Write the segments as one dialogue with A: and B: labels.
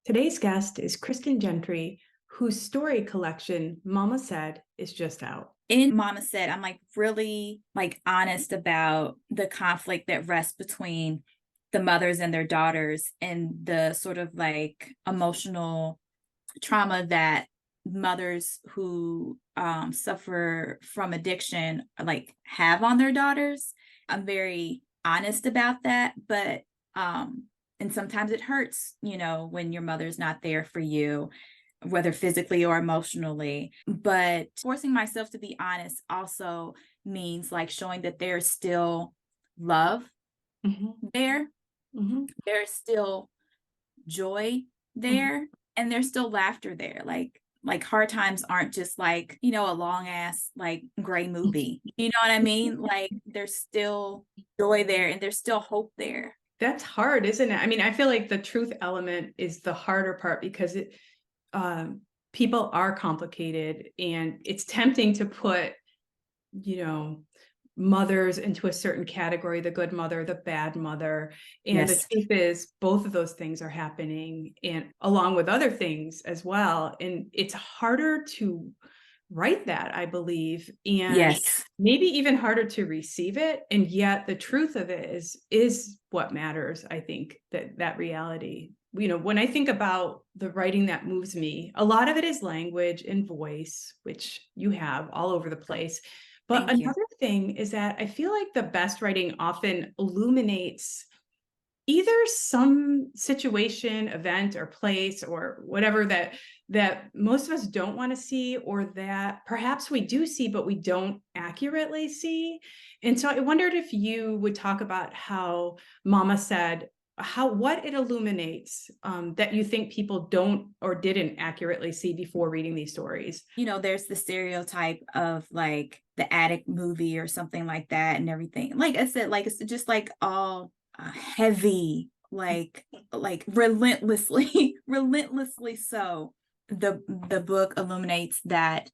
A: Today's guest is Kristen Gentry, whose story collection, Mama Said, is just out.
B: In Mama Said, I'm really honest about the conflict that rests between the mothers and their daughters and the sort of emotional trauma that mothers who suffer from addiction have on their daughters. I'm very honest about that, but and sometimes it hurts, when your mother's not there for you, whether physically or emotionally. But forcing myself to be honest also means showing that there's still love
A: Mhm,
B: there,
A: mhm,
B: there's still joy
A: mhm.
B: there, and there's still laughter there. Hard times aren't just a long ass gray movie. You know what I mean? There's still joy there and there's still hope there.
A: That's hard, isn't it? I mean, I feel like the truth element is the harder part because um, people are complicated, and it's tempting to put, you know, mothers into a certain category, the good mother, the bad mother. And the
B: Yes.
A: truth is, both of those things are happening, and along with other things as well. And it's harder to write that, I believe, and
B: Yes.
A: maybe even harder to receive it. And yet the truth of it is what matters. I think that reality, when I think about the writing that moves me, a lot of it is language and voice, which you have all over the place. But
B: Thank you.
A: another thing is that I feel like the best writing often illuminates either some situation, event, or place, or whatever that most of us don't want to see, or that perhaps we do see but we don't accurately see. And so I wondered if you would talk about how Mama Said, how what it illuminates, that you think people don't or didn't accurately see before reading these stories.
B: There's the stereotype of the addict movie or something like that and everything. Like I said, it's just all heavy, relentlessly, relentlessly so. The book illuminates that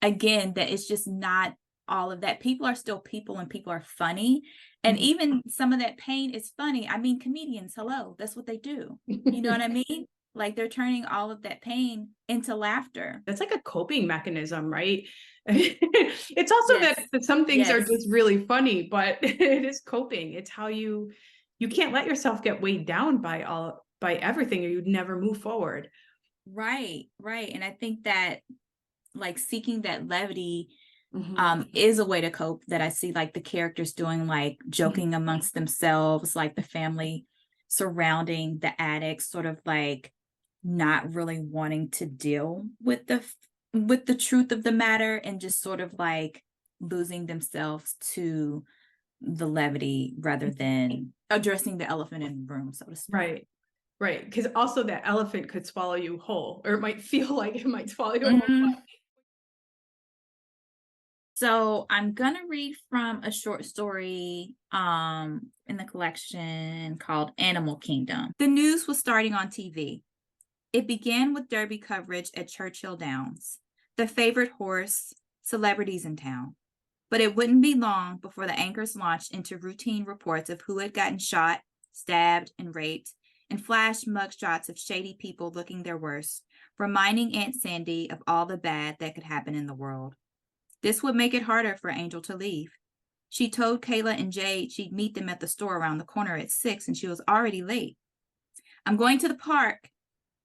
B: again, that it's just not all of that. People are still people and people are funny. And
A: Mhm.
B: even some of that pain is funny. I mean, comedians, hello, that's what they do. You know what I mean? They're turning all of that pain into laughter.
A: That's like a coping mechanism, right? It's also
B: Yes.
A: that some things are
B: Yes.
A: just really funny, but it is coping. It's how you can't let yourself get weighed down by everything, or you'd never move forward.
B: Right. Right. And I think that seeking that levity
A: Mhm,
B: is a way to cope that I see the characters doing,
A: mhm.
B: joking amongst themselves, the family surrounding the addicts, sort of not really wanting to deal with the truth of the matter and just sort of losing themselves to the levity rather than addressing the elephant in the room, so to speak.
A: Right, right. Because also that elephant could swallow you whole, or it might feel like it might swallow you whole.
B: Mhm. So I'm gonna read from a short story in the collection called Animal Kingdom. The news was starting on TV. It began with derby coverage at Churchill Downs, the favorite horse, celebrities in town. But it wouldn't be long before the anchors launched into routine reports of who had gotten shot, stabbed, and raped, and flashed mugshots of shady people looking their worst, reminding Aunt Sandy of all the bad that could happen in the world. This would make it harder for Angel to leave. She told Kayla and Jade she'd meet them at the store around the corner at 6, and she was already late. I'm going to the park.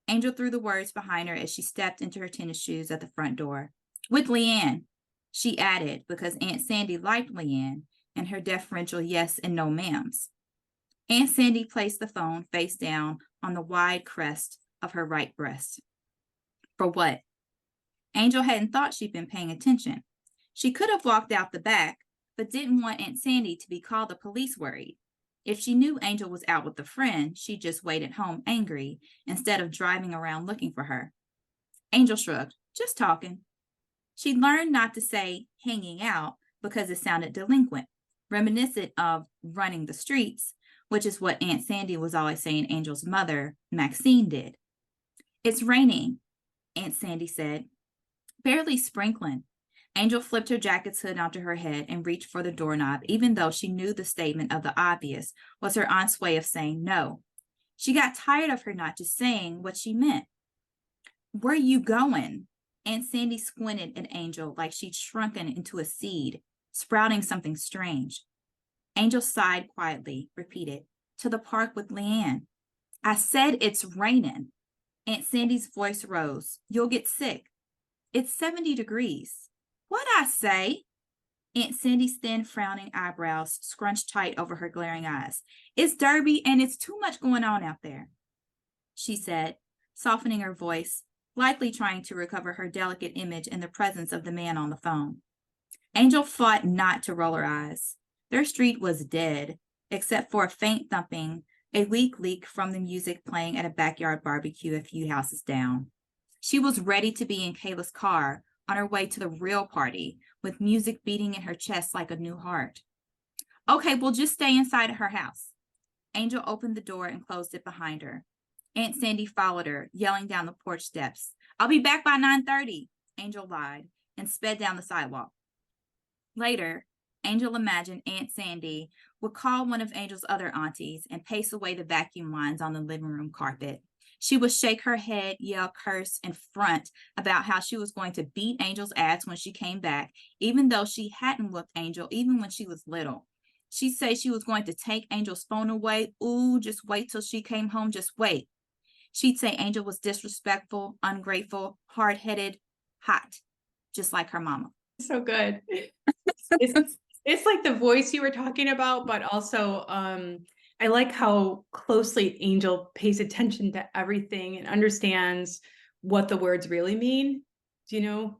B: Angel threw the words behind her as she stepped into her tennis shoes at the front door. With Leanne, she added, because Aunt Sandy liked Leanne and her deferential yes and no ma'ams. Aunt Sandy placed the phone face down on the wide crest of her right breast. For what? Angel hadn't thought she'd been paying attention. She could have walked out the back, but didn't want Aunt Sandy to be called the police worried. If she knew Angel was out with a friend, she'd just wait at home angry instead of driving around looking for her. Angel shrugged, just talking. She'd learned not to say hanging out because it sounded delinquent, reminiscent of running the streets, which is what Aunt Sandy was always saying Angel's mother, Maxine, did. It's raining, Aunt Sandy said, barely sprinkling. Angel flipped her jacket's hood onto her head and reached for the doorknob, even though she knew the statement of the obvious was her aunt's way of saying no. She got tired of her not just saying what she meant. Where you going? Aunt Sandy squinted at Angel like she'd shrunken into a seed, sprouting something strange. Angel sighed quietly, repeated, to the park with Leanne. I said it's raining. Aunt Sandy's voice rose. You'll get sick. It's 70 degrees. What'd I say? Aunt Sandy's thin, frowning eyebrows scrunched tight over her glaring eyes. It's Derby and it's too much going on out there, she said, softening her voice, likely trying to recover her delicate image in the presence of the man on the phone. Angel fought not to roll her eyes. Their street was dead, except for a faint thumping, a weak leak from the music playing at a backyard barbecue a few houses down. She was ready to be in Kayla's car on her way to the real party, with music beating in her chest like a new heart. Okay, we'll just stay inside of her house. Angel opened the door and closed it behind her. Aunt Sandy followed her, yelling down the porch steps. I'll be back by 9:30, Angel lied, and sped down the sidewalk. Later, Angel imagined Aunt Sandy would call one of Angel's other aunties and pace away the vacuum lines on the living room carpet. She would shake her head, yell, curse, and front about how she was going to beat Angel's ass when she came back, even though she hadn't whooped Angel even when she was little. She'd say she was going to take Angel's phone away. Ooh, just wait till she came home. Just wait. She'd say Angel was disrespectful, ungrateful, hard-headed, hot, just like her mama.
A: So good. It's like the voice you were talking about, but also I like how closely Angel pays attention to everything and understands what the words really mean. Do you know?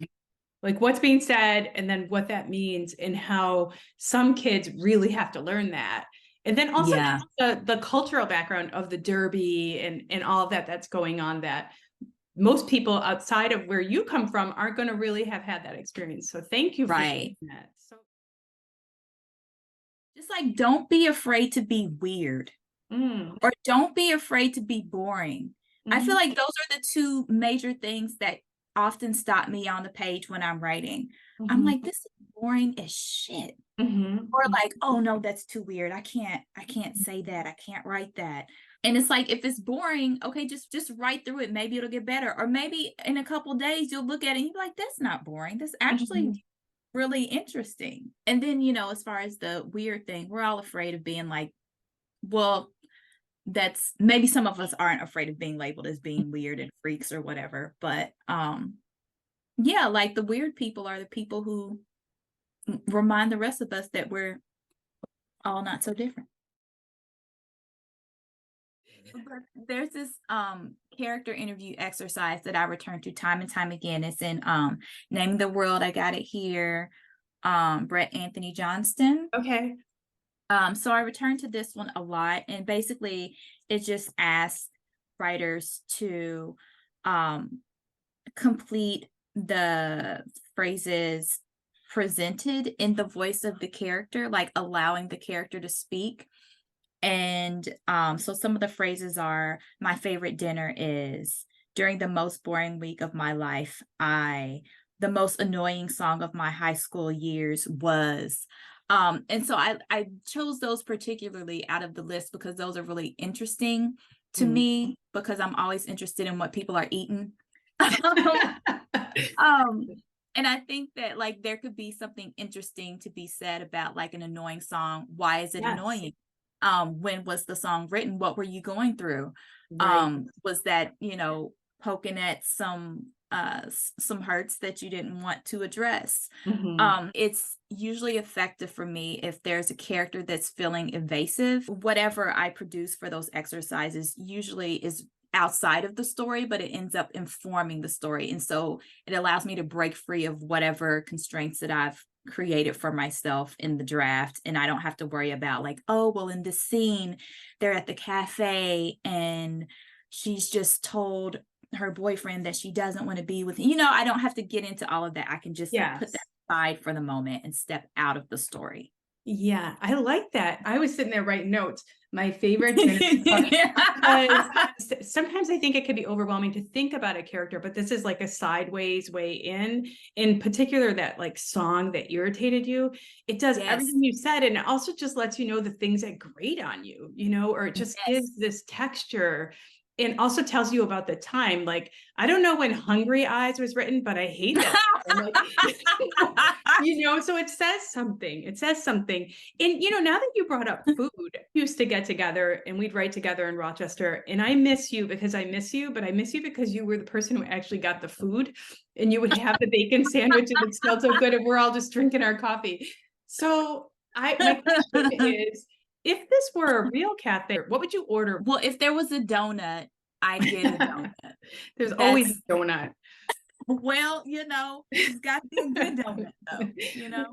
A: Like what's being said and then what that means, and how some kids really have to learn that. And then also the cultural background of the Derby and all of that that's going on, that most people outside of where you come from aren't going to really have had that experience. So thank you for sharing that. So
B: just like, don't be afraid to be weird, or don't be afraid to be boring. I feel like those are the two major things that often stop me on the page when I'm writing. I'm like, this is boring as shit. Or like, oh no, that's too weird. I can't say that. I can't write that. And it's like, if it's boring, okay, just write through it. Maybe it'll get better. Or maybe in a couple of days you'll look at it and you'll be like, that's not boring. That's actually really interesting. And then, you know, as far as the weird thing, we're all afraid of being like, well, that's maybe some of us aren't afraid of being labeled as being weird and freaks or whatever. But yeah, like the weird people are the people who remind the rest of us that we're all not so different. But there's this character interview exercise that I return to time and time again. It's in Naming the World. I got it here. Brett Anthony Johnston.
A: Okay.
B: So I return to this one a lot, and basically it just asks writers to complete the phrases presented in the voice of the character, like allowing the character to speak. And so some of the phrases are, my favorite dinner is, during the most boring week of my life, the most annoying song of my high school years was. And so I chose those particularly out of the list because those are really interesting to me, because I'm always interested in what people are eating. And I think that like there could be something interesting to be said about like an annoying song. Why is it annoying? When was the song written? What were you going through? Was that, you know, poking at some hurts that you didn't want to address? It's usually effective for me if there's a character that's feeling evasive. Whatever I produce for those exercises usually is outside of the story, but it ends up informing the story. And so it allows me to break free of whatever constraints that I've created for myself in the draft. And I don't have to worry about like, oh, well, in this scene, they're at the cafe and she's just told her boyfriend that she doesn't want to be with, you know, I don't have to get into all of that. I can just put that aside for the moment and step out of the story.
A: Yeah, I like that. I was sitting there writing notes. My favorite dinner, because sometimes I think it can be overwhelming to think about a character, but this is like a sideways way in particular, that like song that irritated you. It does
B: Yes.
A: everything you said, and it also just lets you know the things that grate on you, you know, or it just
B: Yes.
A: gives this texture, and also tells you about the time. Like, I don't know when Hungry Eyes was written, but I hate that. I'm like, you know, so it says something. It says something. And, you know, now that you brought up food, we used to get together and we'd write together in Rochester. And I miss you because I miss you, but I miss you because you were the person who actually got the food, and you would have the bacon sandwich and it smelled so good, and we're all just drinking our coffee. So my question is, if this were a real cafe, what would you order?
B: Well, if there was a donut, I'd get a donut.
A: There's always
B: That's
A: a donut.
B: well, it's got to be a good donut though.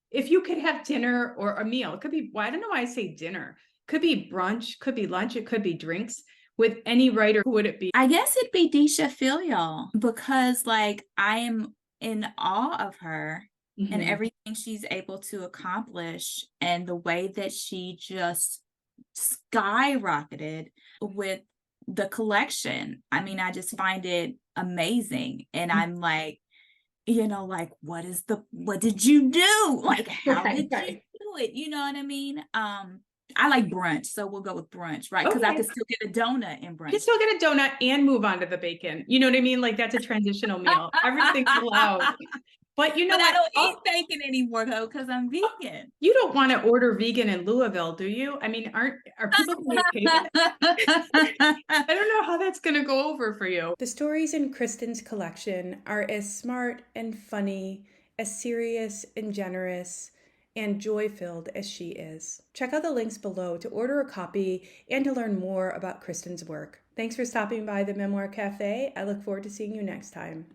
A: If you could have dinner or a meal, it could be, well, I don't know why I say dinner. Could be brunch, could be lunch, it could be drinks. With any writer, who would it be?
B: I guess it'd be Disha Filial because like I am in awe of her and
A: Mhm.
B: everything she's able to accomplish and the way that she just skyrocketed with the collection. I mean, I just find it amazing. And I'm like, like, what did you do? Like, how
A: Right,
B: did you
A: right.
B: do it? You know what I mean? I like brunch, so we'll go with brunch, right? Because I
A: Okay.
B: could still get a donut in
A: You can
B: brunch.
A: still get a donut and move on to the bacon. You know what I mean? Like, that's a transitional meal. Everything's allowed. But you know
B: But I
A: what?
B: don't eat
A: Oh,
B: bacon anymore though, because I'm vegan.
A: you don't want to order vegan in Louisville, do you? I mean, are people going to pay that? I don't know how that's going to go over for you. The stories in Kristen's collection are as smart and funny, as serious and generous, and joy filled as she is. Check out the links below to order a copy and to learn more about Kristen's work. Thanks for stopping by the Memoir Cafe. I look forward to seeing you next time.